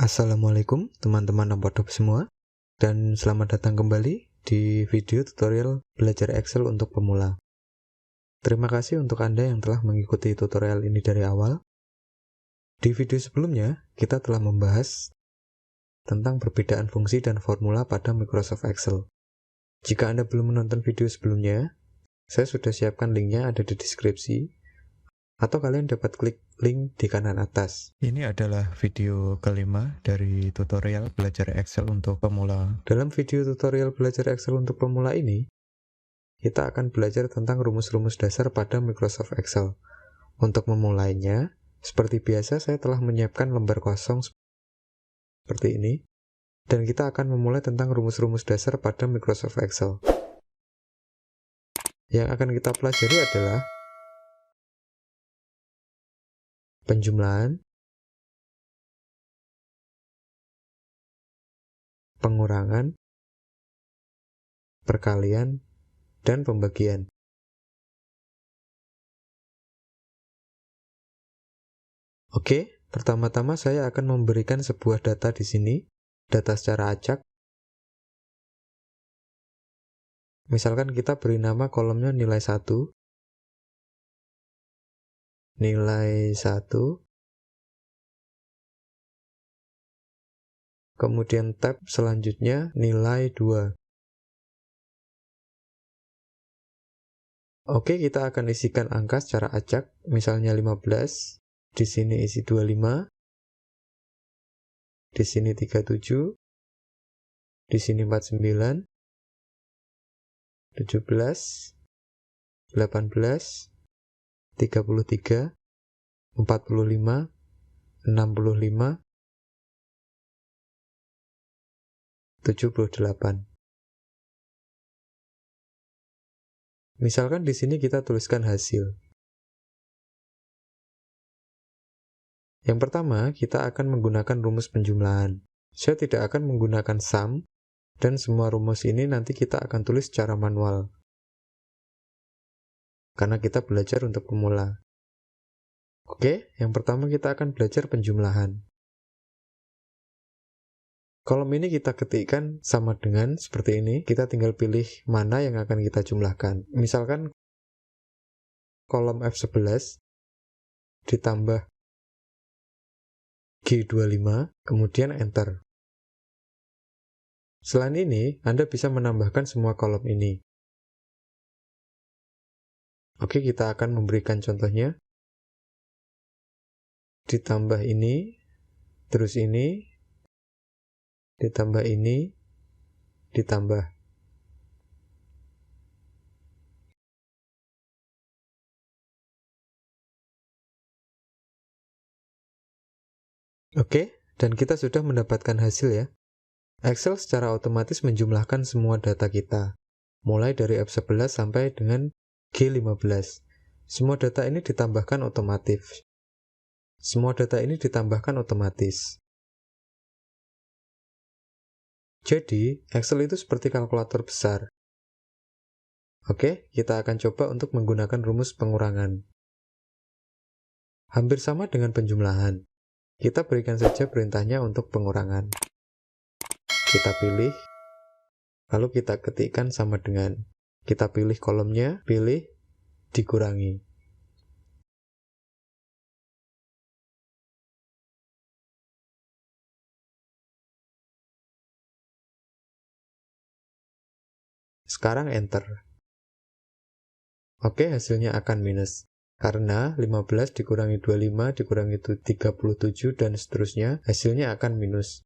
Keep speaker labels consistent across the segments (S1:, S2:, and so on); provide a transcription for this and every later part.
S1: Assalamualaikum teman-teman Ampodop semua, dan selamat datang kembali di video tutorial belajar Excel untuk pemula. Terima kasih untuk Anda yang telah mengikuti tutorial ini dari awal. Di video sebelumnya, kita telah membahas tentang perbedaan fungsi dan formula pada Microsoft Excel. Jika Anda belum menonton video sebelumnya, saya sudah siapkan linknya ada di deskripsi, atau kalian dapat klik link di kanan atas. Ini adalah video kelima dari tutorial belajar Excel untuk pemula. Dalam video tutorial belajar Excel untuk pemula ini, kita akan belajar tentang rumus-rumus dasar pada Microsoft Excel. Untuk memulainya, seperti biasa saya telah menyiapkan lembar kosong seperti ini, dan kita akan memulai tentang rumus-rumus dasar pada Microsoft Excel. Yang akan kita pelajari adalah penjumlahan, pengurangan, perkalian, dan pembagian. Oke, pertama-tama saya akan memberikan sebuah data di sini, data secara acak. Misalkan kita beri nama kolomnya nilai 1, nilai 1, kemudian tab selanjutnya nilai 2. Oke, kita akan isikan angka secara acak, misalnya 15, di sini isi 25, di sini 37, di sini 49, 17, 18, 33, 45, 65, 78. Misalkan di sini kita tuliskan hasil. Yang pertama, kita akan menggunakan rumus penjumlahan. Saya tidak akan menggunakan sum, dan semua rumus ini nanti kita akan tulis secara manual. Karena kita belajar untuk pemula. Oke, yang pertama kita akan belajar penjumlahan. Kolom ini kita ketikkan sama dengan seperti ini, kita tinggal pilih mana yang akan kita jumlahkan. Misalkan kolom F11 ditambah G25, kemudian Enter. Selain ini, Anda bisa menambahkan semua kolom ini. Oke, kita akan memberikan contohnya. Ditambah ini, terus ini, ditambah ini, ditambah. Oke, dan kita sudah mendapatkan hasil ya. Excel secara otomatis menjumlahkan semua data kita, mulai dari F11 sampai dengan G15. Semua data ini ditambahkan otomatis. Jadi, Excel itu seperti kalkulator besar. Oke, kita akan coba untuk menggunakan rumus pengurangan. Hampir sama dengan penjumlahan. Kita berikan saja perintahnya untuk pengurangan. Kita pilih, lalu kita ketikkan sama dengan. Kita pilih kolomnya, pilih, dikurangi. Sekarang Enter. Oke, hasilnya akan minus. Karena 15 dikurangi 25 dikurangi 37 dan seterusnya, hasilnya akan minus.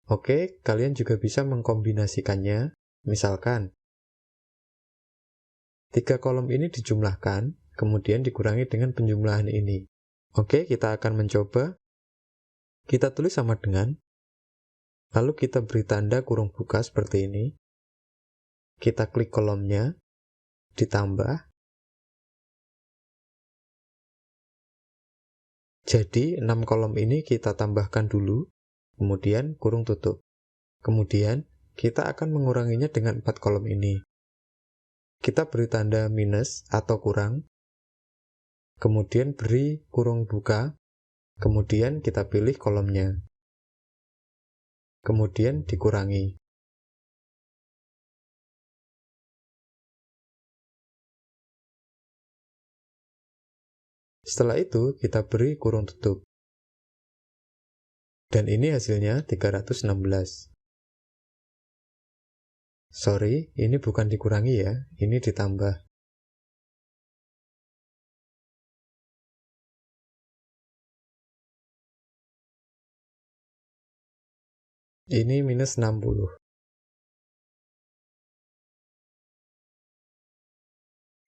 S1: Oke, kalian juga bisa mengkombinasikannya. Misalkan, 3 kolom ini dijumlahkan, kemudian dikurangi dengan penjumlahan ini. Oke, kita akan mencoba. Kita tulis sama dengan, lalu kita beri tanda kurung buka seperti ini. Kita klik kolomnya, ditambah. Jadi, 6 kolom ini kita tambahkan dulu, kemudian kurung tutup. Kemudian, kita akan menguranginya dengan 4 kolom ini. Kita beri tanda minus atau kurang, kemudian beri kurung buka, kemudian kita pilih kolomnya. kemudian dikurangi. Setelah itu kita beri kurung tutup. Dan ini hasilnya 316. Sorry, ini bukan dikurangi ya, ini ditambah. Ini minus 60.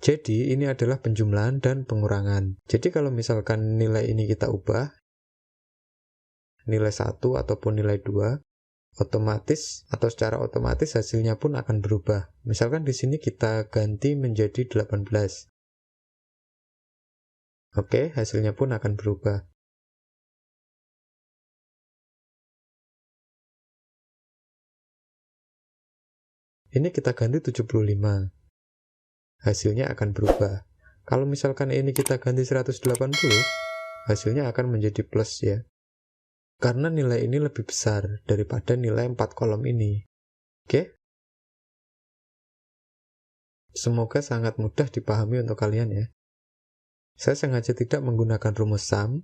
S1: Jadi ini adalah penjumlahan dan pengurangan. Jadi kalau misalkan nilai ini kita ubah, nilai 1 ataupun nilai 2, otomatis atau secara otomatis hasilnya pun akan berubah. Misalkan di sini kita ganti menjadi 18. Oke, hasilnya pun akan berubah. Ini kita ganti 75. Hasilnya akan berubah. Kalau misalkan ini kita ganti 180, hasilnya akan menjadi plus ya. Karena nilai ini lebih besar daripada nilai 4 kolom ini. Oke? Semoga sangat mudah dipahami untuk kalian ya. Saya sengaja tidak menggunakan rumus sum.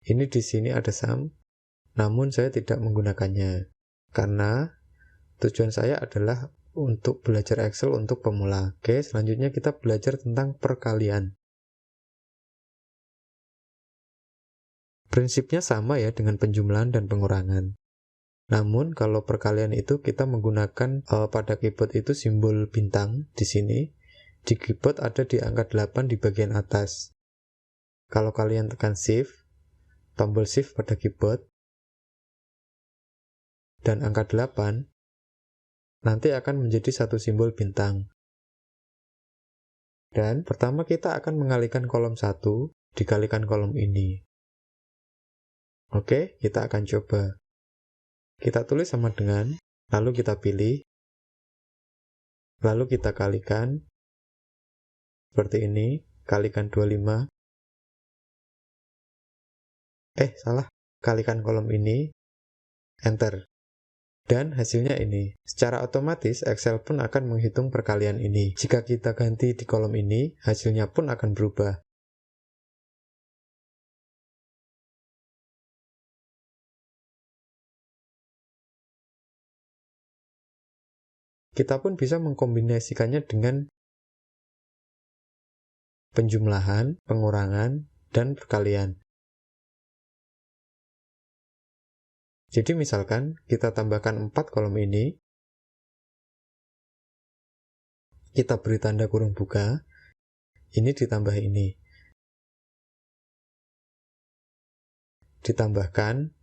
S1: Ini di sini ada sum, namun saya tidak menggunakannya. Karena tujuan saya adalah untuk belajar Excel untuk pemula. Oke, selanjutnya kita belajar tentang perkalian. Prinsipnya sama ya dengan penjumlahan dan pengurangan. Namun kalau perkalian itu kita menggunakan pada keyboard itu simbol bintang di sini. Di keyboard ada di angka 8 di bagian atas. Kalau kalian tekan Shift, tombol Shift pada keyboard, dan angka 8, nanti akan menjadi satu simbol bintang. Dan pertama kita akan mengalihkan kolom 1 dikalikan kolom ini. Oke, kita akan coba. Kita tulis sama dengan, lalu kita pilih, lalu kita kalikan, seperti ini, kalikan 25. Salah, kalikan kolom ini, enter. Dan hasilnya ini. Secara otomatis, Excel pun akan menghitung perkalian ini. Jika kita ganti di kolom ini, hasilnya pun akan berubah. Kita pun bisa mengkombinasikannya dengan penjumlahan, pengurangan, dan perkalian. Jadi misalkan kita tambahkan 4 kolom ini, kita beri tanda kurung buka, ini ditambah ini. Ditambahkan,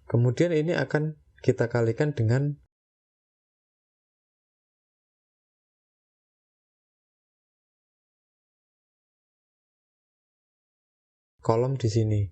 S1: kemudian ini akan kita kalikan dengan kolom di sini.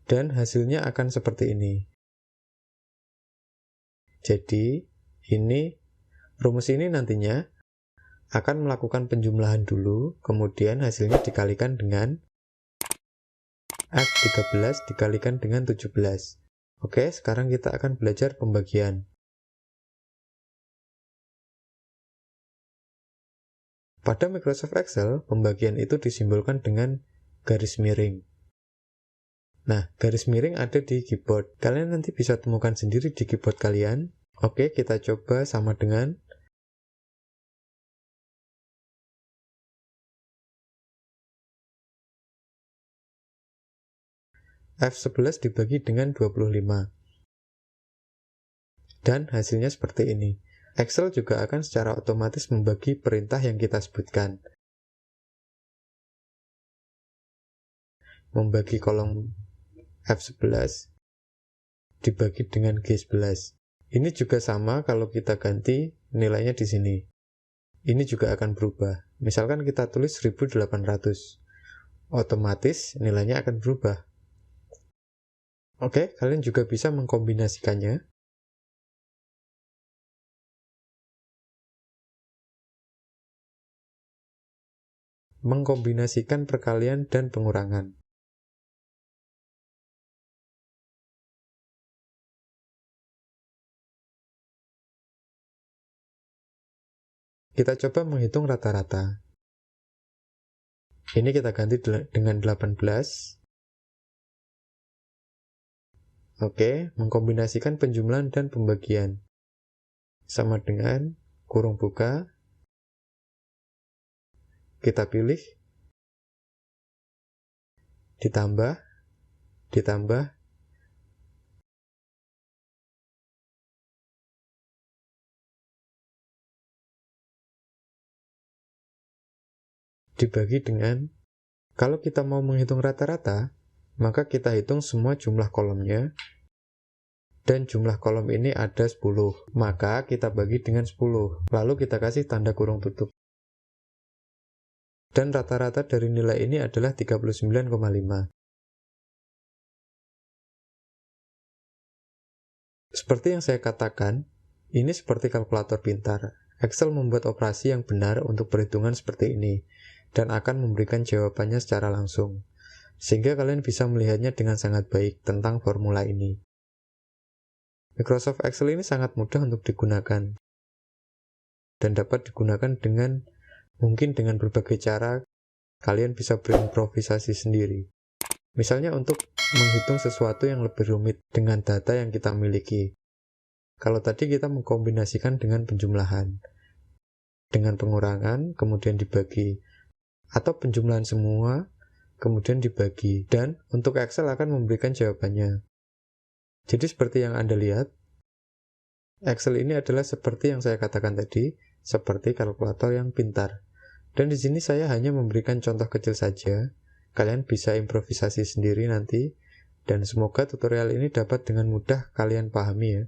S1: Dan hasilnya akan seperti ini. Jadi, rumus ini nantinya akan melakukan penjumlahan dulu, kemudian hasilnya dikalikan dengan F13 dikalikan dengan 17. Oke, sekarang kita akan belajar pembagian. Pada Microsoft Excel, pembagian itu disimbolkan dengan garis miring. Nah, garis miring ada di keyboard. Kalian nanti bisa temukan sendiri di keyboard kalian. Oke, kita coba sama dengan F11 dibagi dengan 25. Dan hasilnya seperti ini. Excel juga akan secara otomatis membagi perintah yang kita sebutkan. Membagi kolom F11 dibagi dengan G11. Ini juga sama kalau kita ganti nilainya di sini. Ini juga akan berubah. Misalkan kita tulis 1800. Otomatis nilainya akan berubah. Oke, kalian juga bisa mengkombinasikannya. Mengkombinasikan perkalian dan pengurangan. Kita coba menghitung rata-rata. Ini kita ganti dengan 18. Oke, mengkombinasikan penjumlahan dan pembagian. Sama dengan kurung buka. Kita pilih. Ditambah. Dibagi dengan, kalau kita mau menghitung rata-rata, maka kita hitung semua jumlah kolomnya, dan jumlah kolom ini ada 10, maka kita bagi dengan 10, lalu kita kasih tanda kurung tutup. Dan rata-rata dari nilai ini adalah 39,5. Seperti yang saya katakan, ini seperti kalkulator pintar. Excel membuat operasi yang benar untuk perhitungan seperti ini, dan akan memberikan jawabannya secara langsung, sehingga kalian bisa melihatnya dengan sangat baik tentang formula ini. Microsoft Excel ini sangat mudah untuk digunakan, dan dapat digunakan mungkin dengan berbagai cara. Kalian bisa berimprovisasi sendiri. Misalnya untuk menghitung sesuatu yang lebih rumit dengan data yang kita miliki. Kalau tadi kita mengkombinasikan dengan penjumlahan, dengan pengurangan, kemudian dibagi, atau penjumlahan semua, kemudian dibagi, dan untuk Excel akan memberikan jawabannya. Jadi seperti yang Anda lihat, Excel ini adalah seperti yang saya katakan tadi, seperti kalkulator yang pintar. Dan di sini saya hanya memberikan contoh kecil saja, kalian bisa improvisasi sendiri nanti, dan semoga tutorial ini dapat dengan mudah kalian pahami ya.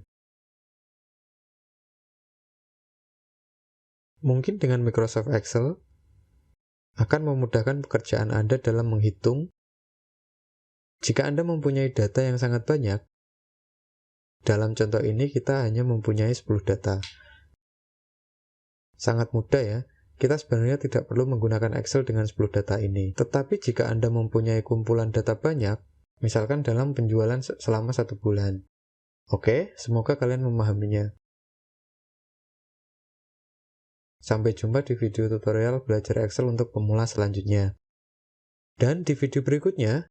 S1: Mungkin dengan Microsoft Excel akan memudahkan pekerjaan Anda dalam menghitung. Jika Anda mempunyai data yang sangat banyak, dalam contoh ini kita hanya mempunyai 10 data. Sangat mudah ya, kita sebenarnya tidak perlu menggunakan Excel dengan 10 data ini. Tetapi jika Anda mempunyai kumpulan data banyak, misalkan dalam penjualan selama 1 bulan. Oke, semoga kalian memahaminya. Sampai jumpa di video tutorial belajar Excel untuk pemula selanjutnya. Dan di video berikutnya,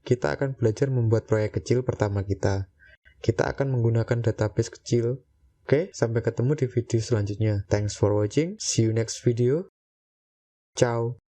S1: kita akan belajar membuat proyek kecil pertama kita. Kita akan menggunakan database kecil. Oke, sampai ketemu di video selanjutnya. Thanks for watching. See you next video. Ciao.